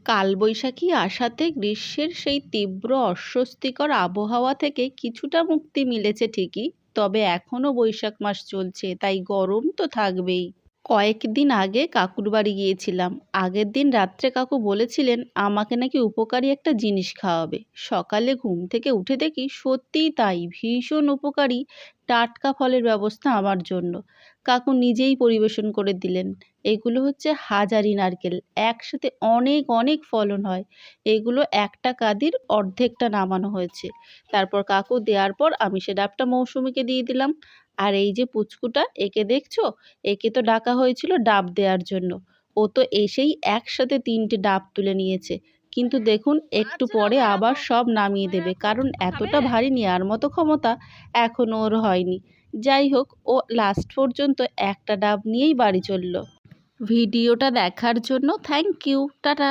কালবৈশাখী আসাতে গ্রীষ্মের সেই তীব্র অস্বস্তিকর আবহাওয়া থেকে কিছুটা মুক্তি মিলেছে ঠিকই, তবে এখনও বৈশাখ মাস চলছে, তাই গরম তো থাকবেই। কয়েকদিন আগে কাকুর বাড়ি গিয়েছিলাম। আগের দিন রাত্রে কাকু বলেছিলেন আমাকে নাকি উপকারী একটা জিনিস খাওয়াবে। সকালে ঘুম থেকে উঠে দেখি সত্যিই তাই, ভীষণ উপকারী টাটকা ফলের ব্যবস্থা আমার জন্য। কাকু নিজেই পরিবেশন করে দিলেন। এগুলো হচ্ছে হাজারি নারকেল, একসাথে অনেক অনেক ফলন হয়। এগুলো একটা কাঁদির অর্ধেকটা নামানো হয়েছে। তারপর কাকু দেওয়ার পর আমি সে ডাবটা মৌসুমীকে দিয়ে দিলাম। আর এই যে পুচকুটা, একে দেখছো? একে তো ডাকা হয়েছিল ডাব দেওয়ার জন্য। ও তো এসেই একসাথে 3টে ডাব তুলে নিয়েছে। কিন্তু দেখুন, একটু পরে আবার সব নামিয়ে দেবে, কারণ এতটা ভারী নেওয়ার মতো ক্ষমতা এখনও ওর হয়নি। যাই হোক, ও লাস্ট পর্যন্ত একটা ডাব নিয়েই বাড়ি চলল। ভিডিওটা দেখার জন্য থ্যাংক ইউ। টাটা।